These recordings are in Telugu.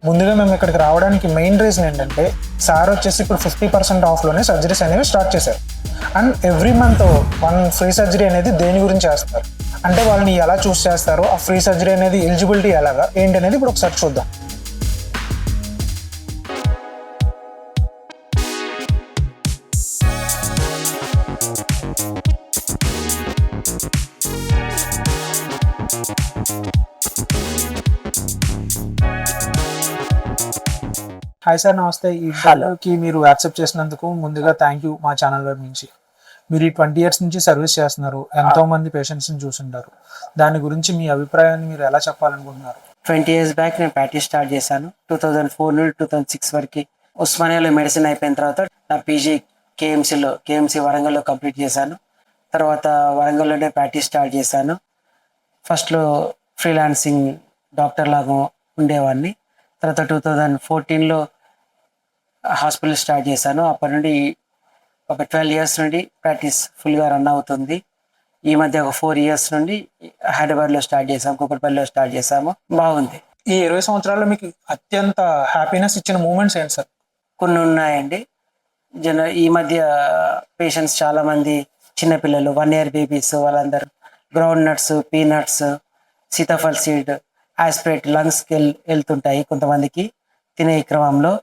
ముందుగా మేము ఇక్కడికి రావడానికి మెయిన్ రీజన్ ఏంటంటే సార్ వచ్చేసి ఇప్పుడు 50% ఆఫ్లోనే సర్జరీస్ అనేవి స్టార్ట్ చేశారు. And every month 1 free surgery అనేది దేని గురించి చేస్తారు అంటే వాళ్ళని ఎలా చూస్ చేస్తారు, ఆ ఫ్రీ సర్జరీ అనేది ఎలిజిబిలిటీ ఎలాగా ఏంటి అనేది ఇప్పుడు ఒకసారి చూద్దాం. హాయ్ సార్, నమస్తే. ఈ ఇంటర్వ్యూకి మీరు యాక్సెప్ట్ చేసినందుకు ముందుగా థ్యాంక్ యూ మా ఛానల్ వైపు నుంచి. మీరు ఈ 20 years నుంచి సర్వీస్ చేస్తున్నారు, ఎంతో మంది పేషెంట్స్ని చూసుంటారు. దాని గురించి మీ అభిప్రాయాన్ని మీరు ఎలా చెప్పాలనుకుంటున్నారు? 20 years బ్యాక్ నేను ప్రాక్టీస్ స్టార్ట్ చేశాను. 2004 నుండి 2006 వరకు ఉస్మానియాలో మెడిసిన్ అయిపోయిన తర్వాత నా పీజీ కేఎంసీ వరంగల్లో కంప్లీట్ చేశాను. తర్వాత వరంగల్లోనే ప్రాక్టీస్ స్టార్ట్ చేశాను. ఫస్ట్లో ఫ్రీలాన్సింగ్ డాక్టర్ లాగా ఉండేవాడిని. తర్వాత 2014లో హాస్పిటల్ స్టార్ట్ చేశాను. అప్పటి నుండి ఒక 12 years నుండి ప్రాక్టీస్ ఫుల్గా రన్ అవుతుంది. ఈ మధ్య ఒక 4 years నుండి హైదరాబాద్లో స్టార్ట్ చేసాము, కూకట్పల్లిలో స్టార్ట్ చేసాము. బాగుంది. ఈ 20 సంవత్సరాల్లో మీకు అత్యంత హ్యాపీనెస్ ఇచ్చిన మూమెంట్స్ ఏంటి సార్? కొన్ని ఉన్నాయండి. ఈ మధ్య పేషెంట్స్ చాలామంది చిన్నపిల్లలు 1 year బేబీస్ వాళ్ళందరూ గ్రౌండ్ నట్స్, పీనట్స్, సీతాఫల్ సీడ్, ఆస్పిరేట్ లంగ్స్కి వెళ్తుంటాయి కొంతమందికి తినే క్రమంలో.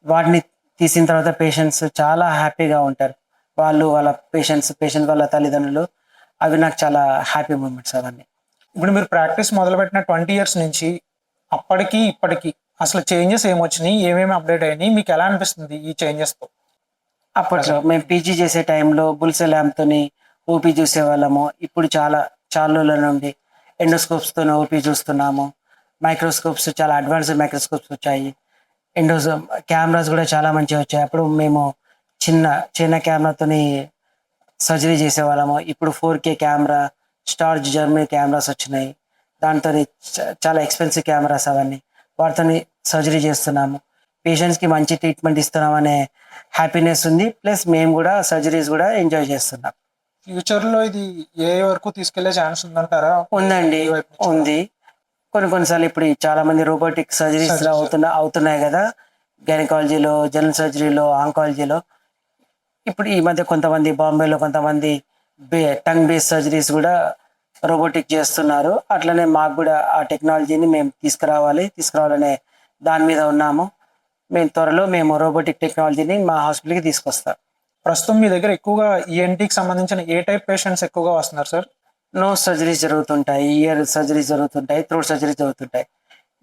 వాటిని తీసిన తర్వాత పేషెంట్స్ చాలా హ్యాపీగా ఉంటారు. వాళ్ళ పేషెంట్ వాళ్ళ తల్లిదండ్రులు. అవి నాకు చాలా హ్యాపీ మూమెంట్స్ అవన్నీ. ఇప్పుడు మీరు ప్రాక్టీస్ మొదలుపెట్టిన 20 years నుంచి అప్పటికి ఇప్పటికి అసలు చేంజెస్ ఏమొచ్చినాయి, ఏమేమి అప్డేట్ అయినాయి, మీకు ఎలా అనిపిస్తుంది ఈ చేంజెస్తో? అప్పట్లో మేము పీజీ చేసే టైంలో బుల్సె ల్యాంప్తోని ఓపీ చూసేవాళ్ళము. ఇప్పుడు చాలా రోజుల నుండి ఎండోస్కోప్స్తో ఓపీ చూస్తున్నాము. మైక్రోస్కోప్స్, చాలా అడ్వాన్స్డ్ మైక్రోస్కోప్స్ వచ్చాయి. కెమెరాస్ కూడా చాలా మంచిగా వచ్చాయి. అప్పుడు మేము చిన్న కెమెరాతోని సర్జరీ చేసేవాళ్ళము. ఇప్పుడు 4K camera, starch Germany cameras వచ్చినాయి. దాంతో చాలా ఎక్స్పెన్సివ్ కెమెరాస్ అవన్నీ. వాటితో సర్జరీ చేస్తున్నాము. పేషెంట్స్కి మంచి ట్రీట్మెంట్ ఇస్తున్నామనే హ్యాపీనెస్ ఉంది. ప్లస్ మేము కూడా సర్జరీస్ కూడా ఎంజాయ్ చేస్తున్నాం. ఫ్యూచర్లో ఇది ఏ వరకు తీసుకెళ్లే ఛాన్స్ ఉందంటారా? ఉందండి, ఉంది. కొన్నిసార్లు ఇప్పుడు చాలా మంది రోబోటిక్ సర్జరీస్ అవుతున్నాయి కదా, గైనకాలజీలో, జనరల్ సర్జరీలో, ఆంకాలజీలో. ఇప్పుడు ఈ మధ్య కొంతమంది బాంబేలో కొంతమంది టంగ్ బేస్ సర్జరీస్ కూడా రోబోటిక్ చేస్తున్నారు. అట్లనే మాకు కూడా ఆ టెక్నాలజీని మేము తీసుకురావాలనే దాని మీద ఉన్నాము. త్వరలో మేము రోబోటిక్ టెక్నాలజీని మా హాస్పిటల్కి తీసుకొస్తాం. ప్రస్తుతం మీ దగ్గర ఎక్కువగా ఈఎన్టీకి సంబంధించిన ఏ టైప్ పేషెంట్స్ ఎక్కువగా వస్తున్నారు సార్? నోస్ సర్జరీస్ జరుగుతుంటాయి, ఇయర్ సర్జరీస్ జరుగుతుంటాయి, థ్రోట్ సర్జరీస్ జరుగుతుంటాయి.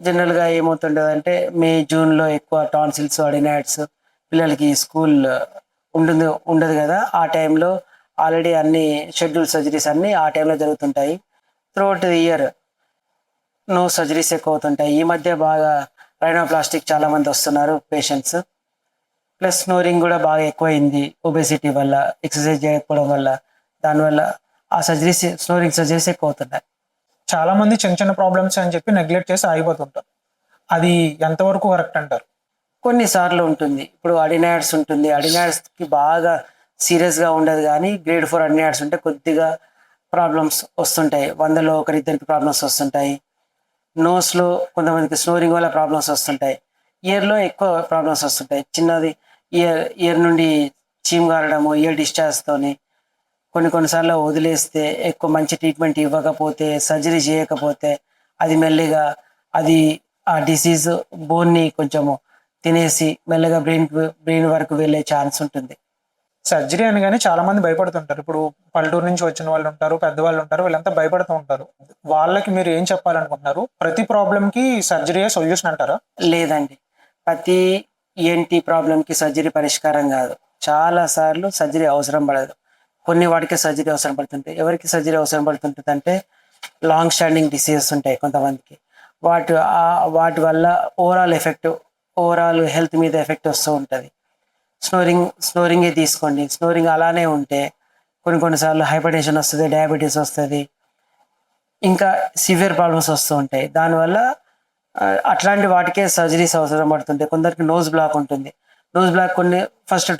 జనరల్గా ఏమవుతుంటుంది అంటే జూన్లో ఎక్కువ టాన్సిల్స్, అడినాయిడ్స్, పిల్లలకి స్కూల్ ఉండదు కదా, ఆ టైంలో ఆల్రెడీ అన్ని షెడ్యూల్ సర్జరీస్ అన్నీ ఆ టైంలో జరుగుతుంటాయి. Throughout the year no surgeries ఎక్కువ అవుతుంటాయి. ఈ మధ్య బాగా రైనోప్లాస్టిక్ చాలామంది వస్తున్నారు పేషెంట్స్. ప్లస్ స్నోరింగ్ కూడా బాగా ఎక్కువైంది ఒబేసిటీ వల్ల, ఎక్సర్సైజ్ చేయకపోవడం వల్ల. దానివల్ల ఆ స్నోరింగ్ సర్జరీస్ ఎక్కువ అవుతున్నాయి. చాలా మంది చిన్న ప్రాబ్లమ్స్ అని చెప్పి నెగ్లెక్ట్ చేసి ఆగిపోతుంటారు. అది ఎంతవరకు కరెక్ట్ అంటారు? కొన్నిసార్లు ఉంటుంది. ఇప్పుడు అడినాయిడ్స్ ఉంటుంది, అడినాయిడ్స్కి బాగా సీరియస్గా ఉండదు, కానీ గ్రేడ్ 4 అడినాయిడ్స్ ఉంటే కొద్దిగా ప్రాబ్లమ్స్ వస్తుంటాయి. 100లో ఒకరిద్దరికి ప్రాబ్లమ్స్ వస్తుంటాయి. నోస్లో కొంతమందికి స్నోరింగ్ వల్ల ప్రాబ్లమ్స్ వస్తుంటాయి. ఇయర్లో ఎక్కువ ప్రాబ్లమ్స్ వస్తుంటాయి. చిన్నది ఇయర్ నుండి చీమ్ గారడము, ఇయర్ డిశ్చార్జ్తోని కొన్నిసార్లు వదిలేస్తే, ఎక్కువ మంచి ట్రీట్మెంట్ ఇవ్వకపోతే, సర్జరీ చేయకపోతే అది మెల్లిగా ఆ డిసీజ్ బోన్ని కొంచెము తినేసి మెల్లగా బ్రెయిన్ వరకు వెళ్ళే ఛాన్స్ ఉంటుంది. సర్జరీ అనగానే చాలా మంది భయపడుతుంటారు. ఇప్పుడు పల్లెటూరు నుంచి వచ్చిన వాళ్ళు ఉంటారు, పెద్దవాళ్ళు ఉంటారు, వీళ్ళంతా భయపడుతూ ఉంటారు. వాళ్ళకి మీరు ఏం చెప్పాలనుకుంటున్నారు? ప్రతి ప్రాబ్లంకి సర్జరీయే సొల్యూషన్ అంటారా? లేదండి, ప్రతి ఈఎన్టీ ప్రాబ్లంకి సర్జరీ పరిష్కారం కాదు. చాలా సార్లు సర్జరీ అవసరం పడదు. కొన్ని వాటికి సర్జరీ అవసరం పడుతుంటాయి. ఎవరికి సర్జరీ అవసరం పడుతుంటుంది అంటే లాంగ్ స్టాండింగ్ డిసీజెస్ ఉంటాయి కొంతమందికి. వాటి వల్ల ఓవరాల్ హెల్త్ మీద ఎఫెక్ట్ వస్తూ ఉంటుంది. స్నోరింగే తీసుకోండి. స్నోరింగ్ అలానే ఉంటే కొన్నిసార్లు హైపర్ టెన్షన్ వస్తుంది, డయాబెటీస్ వస్తుంది, ఇంకా సివియర్ ప్రాబ్లమ్స్ వస్తూ ఉంటాయి. దానివల్ల అట్లాంటి వాటికే సర్జరీస్ అవసరం పడుతుంటాయి. కొందరికి నోస్ బ్లాక్ ఉంటుంది. నోస్ బ్లాక్ కొన్ని ఫస్ట్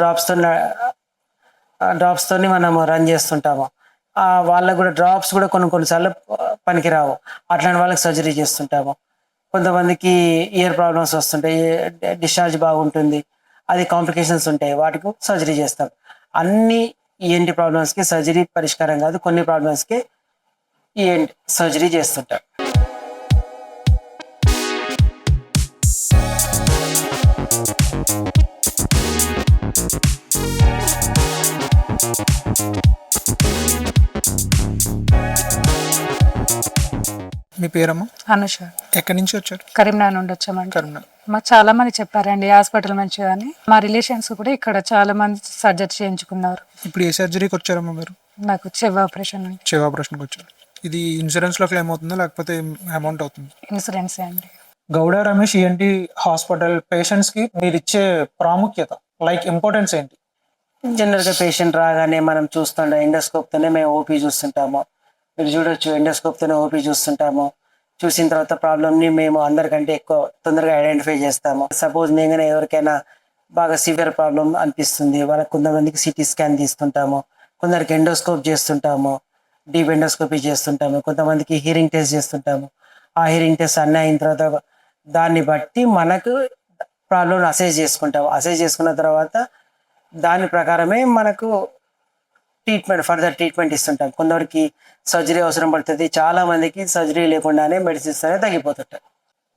డ్రాప్స్తోని మనం రన్ చేస్తుంటాము. వాళ్ళకు కూడా డ్రాప్స్ కూడా కొన్నిసార్లు పనికిరావు. అట్లాంటి వాళ్ళకి సర్జరీ చేస్తుంటాము. కొంతమందికి ఇయర్ ప్రాబ్లమ్స్ వస్తుంటాయి, డిశ్చార్జ్ బాగుంటుంది, అది కాంప్లికేషన్స్ ఉంటాయి, వాటికి సర్జరీ చేస్తాం. అన్ని ఈఎన్టీ ప్రాబ్లమ్స్కి సర్జరీ పరిష్కారం కాదు, కొన్ని ప్రాబ్లమ్స్కి ఈఎన్టీ సర్జరీ చేస్తుంటాం. మీ పేరమ్మా? అనుష. ఎక్కడి నుంచి వచ్చారు? కరీంనగర్ నుండి వచ్చామండి. కరీంనగర్. మాకు చాలా మంది చెప్పారండి హాస్పిటల్ మంచిగా అని. మా రిలేషన్స్ కూడా ఇక్కడ చాలా మంది సర్జరీ చేయించుకున్నారు. ఇప్పుడు ఏ సర్జరీకి వచ్చారమ్మా మీరు? నాకు చెవి ఆపరేషన్ అండి. చెవి ఆపరేషన్కి వచ్చారు. ఇది ఇన్సూరెన్స్లో క్లెయిమ్ అవుతుందా లేకపోతే అమౌంట్ అవుతుంది? ఇన్సూరెన్స్ అండి. గౌడ రమేష్ ఈఎన్టీ హాస్పిటల్ పేషెంట్స్కి మీరు ఇచ్చే ప్రాముఖ్యత, లైక్ ఇంపార్టెన్స్ ఏంటి? జనరల్గా పేషెంట్ రాగానే మనం చూస్తుంటాం, ఎండోస్కోప్తోనే మేము ఓపీ చూస్తుంటాము. మీరు చూడొచ్చు, ఎండోస్కోప్తోనే ఓపీ చూస్తుంటాము. చూసిన తర్వాత ప్రాబ్లమ్ని మేము అందరికంటే ఎక్కువ తొందరగా ఐడెంటిఫై చేస్తాము. సపోజ్ నేను ఎవరికైనా బాగా సివియర్ ప్రాబ్లం అనిపిస్తుంది, వాళ్ళకి కొంతమందికి సిటీ స్కాన్ తీస్తుంటాము, కొందరికి ఎండోస్కోప్ చేస్తుంటాము, డీప్ ఎండోస్కోపీ చేస్తుంటాము, కొంతమందికి హీరింగ్ టెస్ట్ చేస్తుంటాము. ఆ హీరింగ్ టెస్ట్ అన్నీ అయిన తర్వాత దాన్ని బట్టి మనకు ప్రాబ్లమ్ అసెస్ చేసుకుంటాము. అసెస్ చేసుకున్న తర్వాత దాని ప్రకారమే మనకు ఫర్దర్ ట్రీట్మెంట్ ఇస్తుంటాం. కొందరికి సర్జరీ అవసరం పడుతుంది, చాలా మందికి సర్జరీ లేకుండానే మెడిసిన్స్ అనేది తగ్గిపోతుంటాయి.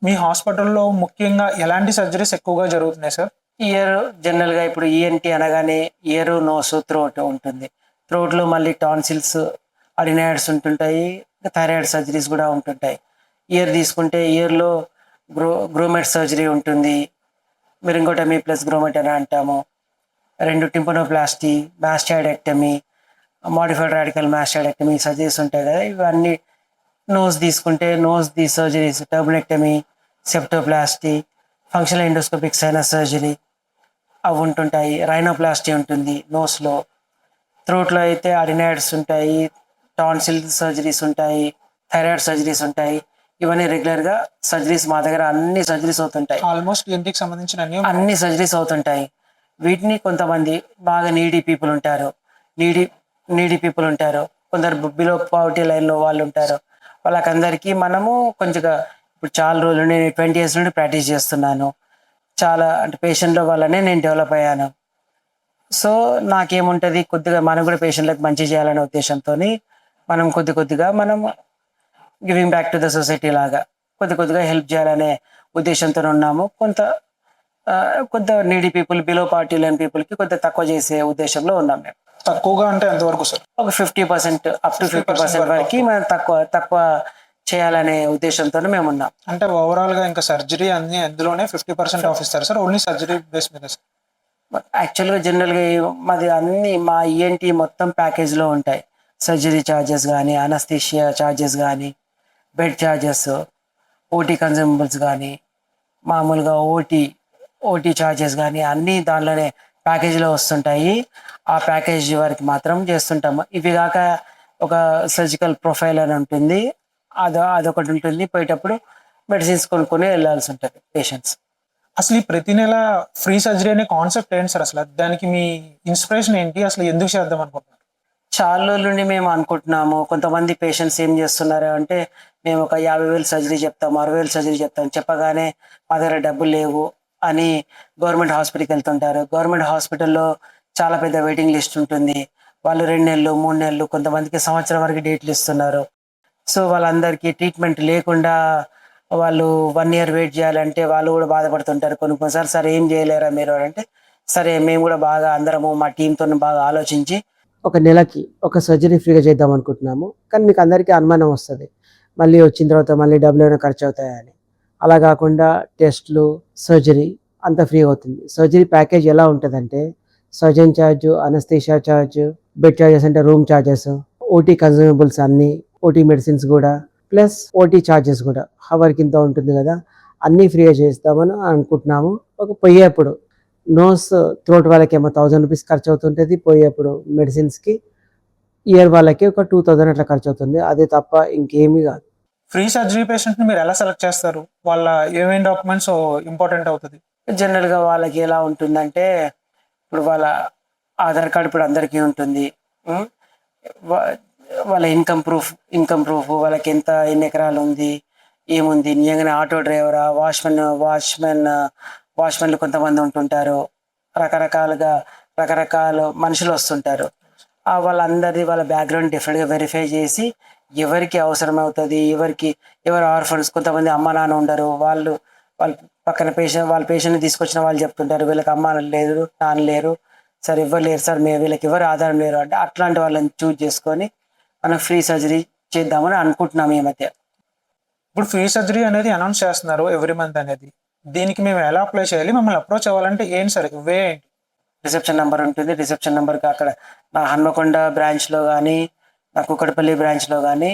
మీ హాస్పిటల్లో ముఖ్యంగా ఎలాంటి సర్జరీస్ ఎక్కువగా జరుగుతున్నాయి సార్? ఇయర్ జనరల్గా ఇప్పుడు ఈఎన్టీ అనగానే ఇయర్, నోస్, థ్రోట్ ఉంటుంది. థ్రోట్లో మళ్ళీ టాన్సిల్స్, అడినాయిడ్స్ ఉంటుంటాయి, థైరాయిడ్ సర్జరీస్ కూడా ఉంటుంటాయి. ఇయర్ తీసుకుంటే ఇయర్లో గ్రోమెట్ సర్జరీ ఉంటుంది, మిరింగోటమీ ప్లస్ గ్రోమెట్ అని అంటాము. 2 tympanoplasty, mastoidectomy, modified radical mastoidectomy surgeries ఉంటాయి కదా. ఇవన్నీ నోస్ తీసుకుంటే nose the surgeries, turbinectomy, septoplasty, functional endoscopic sinus surgery అవి ఉంటుంటాయి. రైనోప్లాస్టీ ఉంటుంది నోస్లో. థ్రోట్లో అయితే అడినాయిడ్స్ ఉంటాయి, టాన్సిల్ సర్జరీస్ ఉంటాయి, థైరాయిడ్ సర్జరీస్ ఉంటాయి. ఇవన్నీ రెగ్యులర్గా సర్జరీస్ మా దగ్గర అన్ని సర్జరీస్ అవుతుంటాయి. ఆల్మోస్ట్ ఈఎన్టీకి సంబంధించిన అన్ని సర్జరీస్ అవుతుంటాయి. వీటిని కొంతమంది బాగా నీడీ పీపుల్ ఉంటారు, నీడీ పీపుల్ ఉంటారు, కొందరు బిలో పావర్టీ లైన్లో వాళ్ళు ఉంటారు. వాళ్ళకందరికీ మనము కొంచెంగా ఇప్పుడు చాలా రోజులు నేను 20 years నుండి ప్రాక్టీస్ చేస్తున్నాను. చాలా అంటే పేషెంట్ల వల్లనే నేను డెవలప్ అయ్యాను. సో నాకేముంటుంది, కొద్దిగా మనం కూడా పేషెంట్లకు మంచి చేయాలనే ఉద్దేశంతో మనం కొద్దిగా మనం giving back to the society లాగా కొద్దిగా హెల్ప్ చేయాలనే ఉద్దేశంతో ఉన్నాము. కొంత needy people, below party line పీపుల్కి కొంత తక్కువ చేసే ఉద్దేశంలో ఉన్నాం మేము. తక్కువగా అంటే ఎంతవరకు సార్? ఒక 50%, అప్ టు 50% వరకు మనం తక్కువ చేయాలనే ఉద్దేశంతో మేము ఉన్నాం. అంటే ఓవరాల్గా ఇంకా సర్జరీ అన్ని అందులోనే 50% ఆఫ్ ఇస్తారు సార్, ఓన్లీ సర్జరీ బేస్ మీద సార్? యాక్చువల్గా జనరల్గా మాది అన్ని మా ఈఎన్టీ మొత్తం ప్యాకేజ్లో ఉంటాయి. సర్జరీ ఛార్జెస్ కానీ, అనస్థీషియా ఛార్జెస్ కానీ, బెడ్ ఛార్జెస్, ఓటీ కన్జ్యూమబుల్స్ కానీ, మామూలుగా ఓటీ ఛార్జెస్ కానీ అన్నీ దానిలోనే ప్యాకేజీలో వస్తుంటాయి. ఆ ప్యాకేజ్ వరకు మాత్రం చేస్తుంటాము. ఇవి కాక ఒక సర్జికల్ ప్రొఫైల్ అని ఉంటుంది, అదొకటి ఉంటుంది. పోయేటప్పుడు మెడిసిన్స్ కొనుక్కొని వెళ్ళాల్సి ఉంటుంది పేషెంట్స్. అసలు ఈ ప్రతి నెల ఫ్రీ సర్జరీ అనే కాన్సెప్ట్ ఏంటి సార్? అసలు దానికి మీ ఇన్స్పిరేషన్ ఏంటి? అసలు ఎందుకు చేద్దాం అనుకుంటున్నారు? చాలా రోజుల నుండి మేము అనుకుంటున్నాము. కొంతమంది పేషెంట్స్ ఏం చేస్తున్నారు అంటే, మేము ఒక 50,000 సర్జరీ చెప్తాం, 60,000 సర్జరీ చెప్తాం, చెప్పగానే మా దగ్గర డబ్బులు లేవు అని గవర్నమెంట్ హాస్పిటల్కి వెళ్తుంటారు. గవర్నమెంట్ హాస్పిటల్లో చాలా పెద్ద వెయిటింగ్ లిస్ట్ ఉంటుంది. వాళ్ళు 2 నెలలు, 3 నెలలు, కొంతమందికి సంవత్సరం వరకు డేట్లు ఇస్తున్నారు. సో వాళ్ళందరికీ ట్రీట్మెంట్ లేకుండా వాళ్ళు 1 year వెయిట్ చేయాలంటే వాళ్ళు కూడా బాధపడుతుంటారు. కొన్నిసార్లు సరే ఏం చేయలేరా మీరు అంటే, సరే మేము కూడా బాగా అందరము మా టీంతో బాగా ఆలోచించి ఒక నెలకి ఒక సర్జరీ ఫ్రీగా చేద్దాం అనుకుంటున్నాము. కానీ మీకు అందరికీ అనుమానం వస్తుంది, మళ్ళీ వచ్చిన తర్వాత మళ్ళీ డబ్బులు ఏమైనా ఖర్చు అవుతాయని. అలా కాకుండా టెస్ట్లు, సర్జరీ అంతా ఫ్రీ అవుతుంది. సర్జరీ ప్యాకేజ్ ఎలా ఉంటుందంటే, surgeon charge, anaesthesia charge, bed charges అంటే రూమ్ ఛార్జెస్, ఓటీ కన్జ్యూమబుల్స్ అన్నీ, ఓటీ మెడిసిన్స్ కూడా, ప్లస్ ఓటీ ఛార్జెస్ కూడా హవర్కి ఇంత ఉంటుంది కదా, అన్నీ ఫ్రీగా చేస్తామని అనుకుంటున్నాము. ఒక పోయేప్పుడు నోస్, థ్రోట్ వాళ్ళకి ఏమో 1,000 రూపీస్ ఖర్చు అవుతుంటుంది పోయేప్పుడు మెడిసిన్స్కి. ఇయర్ వాళ్ళకి ఒక 2,000 అట్లా ఖర్చు అవుతుంది. అదే తప్ప ఇంకేమీ కాదు. ఫ్రీ సర్జరీ పేషెంట్ని మీరు ఎలా సెలెక్ట్ చేస్తారు? వాళ్ళ ఏమేమి డాక్యుమెంట్స్ ఇంపార్టెంట్ అవుతుంది? జనరల్గా వాళ్ళకి ఎలా ఉంటుందంటే, ఇప్పుడు వాళ్ళ ఆధార్ కార్డు ఇప్పుడు అందరికీ ఉంటుంది. వాళ్ళ ఇన్కమ్ ప్రూఫ్, వాళ్ళకి ఎన్ని ఎకరాలు ఉంది, ఏముంది నిజంగానే ఆటో డ్రైవరా, వాచ్మెన్లు కొంతమంది ఉంటుంటారు, రకరకాల మనుషులు వస్తుంటారు. వాళ్ళందరిది వాళ్ళ బ్యాక్గ్రౌండ్ డిఫరెంట్గా వెరిఫై చేసి ఎవరికి అవసరం అవుతుంది, ఎవరు ఆర్ఫన్స్, కొంతమంది అమ్మ నాన్న ఉండరు, వాళ్ళ పక్కన వాళ్ళ పేషెంట్ని తీసుకొచ్చిన వాళ్ళు చెప్తుంటారు వీళ్ళకి అమ్మ లేదు నాన్న లేరు సార్, ఎవరు లేరు సార్, వీళ్ళకి ఎవరు ఆధారం లేరు అంటే అట్లాంటి వాళ్ళని చూజ్ చేసుకొని మనం ఫ్రీ సర్జరీ చేద్దామని అనుకుంటున్నాం ఈ మధ్య. ఇప్పుడు ఫ్రీ సర్జరీ అనేది అనౌన్స్ చేస్తున్నారు ఎవ్రీ మంత్ అనేది. దీనికి మేము ఎలా అప్లై చేయాలి, మమ్మల్ని అప్రోచ్ అవ్వాలంటే ఏంటి సార్ వే ఏంటి? రిసెప్షన్ నెంబర్ ఉంటుంది. రిసెప్షన్ నెంబర్కి అక్కడ నా హన్మకొండ బ్రాంచ్లో కానీ, నా కుక్కడపల్లి బ్రాంచ్లో కానీ,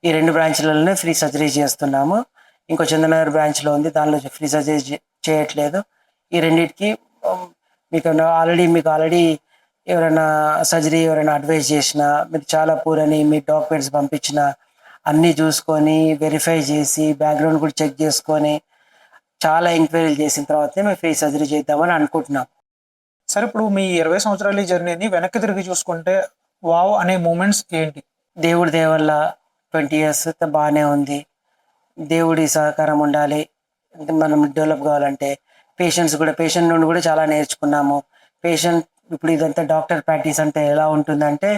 ఈ 2 బ్రాంచ్లలోనే ఫ్రీ సర్జరీ చేస్తున్నాము. ఇంకో చంద్రనగర్ బ్రాంచ్లో ఉంది, దానిలో ఫ్రీ సర్జరీ చేయట్లేదు. ఈ రెండింటికి మీకు ఆల్రెడీ ఎవరైనా అడ్వైస్ చేసినా, మీరు చాలా పూర్ అని మీ డాక్యుమెంట్స్ పంపించిన అన్నీ చూసుకొని వెరిఫై చేసి బ్యాక్గ్రౌండ్ కూడా చెక్ చేసుకొని చాలా ఎంక్వైరీలు చేసిన తర్వాతే మేము ఫ్రీ సర్జరీ చేద్దామని అనుకుంటున్నాం. సార్ ఇప్పుడు మీ 20 సంవత్సరాల జర్నీని వెనక్కి తిరిగి చూసుకుంటే వావ్ అనే మూమెంట్స్ ఏంటి? దేవుడి దయ వల్ల 20 years బాగానే ఉంది. దేవుడి సహకారం ఉండాలి. మనం డెవలప్ కావాలంటే పేషెంట్ నుండి కూడా చాలా నేర్చుకున్నాము. ఇప్పుడు ఇదంతా డాక్టర్ ప్రాక్టీస్ అంటే ఎలా ఉంటుందంటే,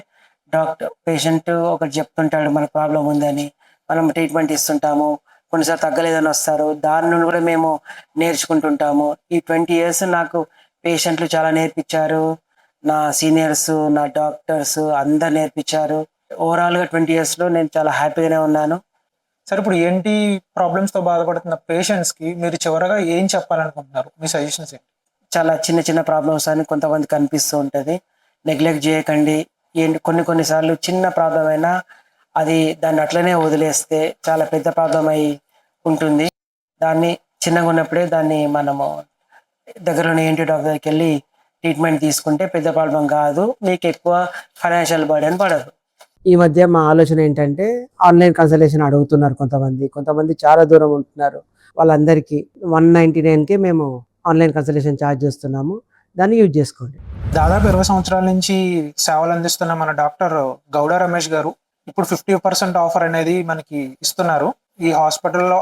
పేషెంట్ ఒకటి చెప్తుంటాడు మనకు ప్రాబ్లం ఉందని, మనం ట్రీట్మెంట్ ఇస్తుంటాము, కొన్నిసార్లు తగ్గలేదని వస్తారు, దాని నుండి కూడా మేము నేర్చుకుంటుంటాము. ఈ 20 years నాకు పేషెంట్లు చాలా నేర్పించారు, నా సీనియర్స్, నా డాక్టర్స్ అందరు నేర్పించారు. ఓవరాల్గా 20 yearsలో నేను చాలా హ్యాపీగానే ఉన్నాను. సార్ ఇప్పుడు ఏంటి ప్రాబ్లమ్స్తో బాధపడుతున్న పేషెంట్స్కి మీరు చివరగా ఏం చెప్పాలనుకుంటున్నారు? మీ సజెషన్స్ ఏంటి? చాలా చిన్న ప్రాబ్లమ్స్ అని కొంతమంది కనిపిస్తూ ఉంటుంది, నెగ్లెక్ట్ చేయకండి. కొన్నిసార్లు చిన్న ప్రాబ్లం అయినా దాన్ని అట్లనే వదిలేస్తే చాలా పెద్ద ప్రాబ్లం అయి ఉంటుంది. దాన్ని చిన్నగా ఉన్నప్పుడే దాన్ని మనము దగ్గరలోనే ఏంటి డాక్టర్ దగ్గరికి వెళ్ళి ట్రీట్మెంట్ తీసుకుంటే పెద్ద ప్రాబ్లం కాదు, మీకు ఎక్కువ ఫైనాన్షియల్ బర్డెన్ పడదు. ఈ మధ్య మా ఆలోచన ఏంటంటే ఆన్లైన్ కన్సల్టేషన్ అడుగుతున్నారు కొంతమంది చాలా దూరం ఉంటున్నారు. వాళ్ళందరికీ 199కే మేము ఆన్లైన్ కన్సల్టేషన్ ఛార్జ్ చేస్తున్నాము, దాన్ని యూజ్ చేసుకోండి. దాదాపు 20 సంవత్సరాల నుంచి సేవలు అందిస్తున్న మన డాక్టర్ గౌడ రమేష్ గారు ఇప్పుడు 50% ఆఫర్ అనేది మనకి ఇస్తున్నారు. ఈ హాస్పిటల్లో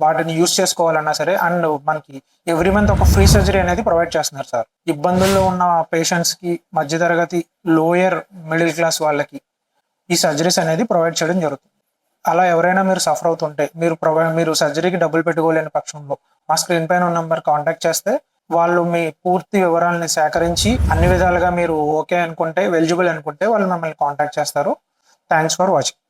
వాటిని యూజ్ చేసుకోవాలన్నా సరే, అండ్ మనకి ఎవ్రీ మంత్ ఒక ఫ్రీ సర్జరీ అనేది ప్రొవైడ్ చేస్తున్నారు సార్. ఇబ్బందుల్లో ఉన్న పేషెంట్స్కి, మధ్యతరగతి, లోయర్ మిడిల్ క్లాస్ వాళ్ళకి ఈ సర్జరీస్ అనేది ప్రొవైడ్ చేయడం జరుగుతుంది. అలా ఎవరైనా మీరు సఫర్ అవుతుంటే, మీరు సర్జరీకి డబ్బులు పెట్టుకోలేని పక్షంలో మా స్క్రీన్ పైన ఉన్న నెంబర్ కాంటాక్ట్ చేస్తే వాళ్ళు మీ పూర్తి వివరాలని సేకరించి అన్ని విధాలుగా మీరు ఓకే అనుకుంటే, ఎలిజిబుల్ అనుకుంటే వాళ్ళు మిమ్మల్ని కాంటాక్ట్ చేస్తారు. Thanks for watching.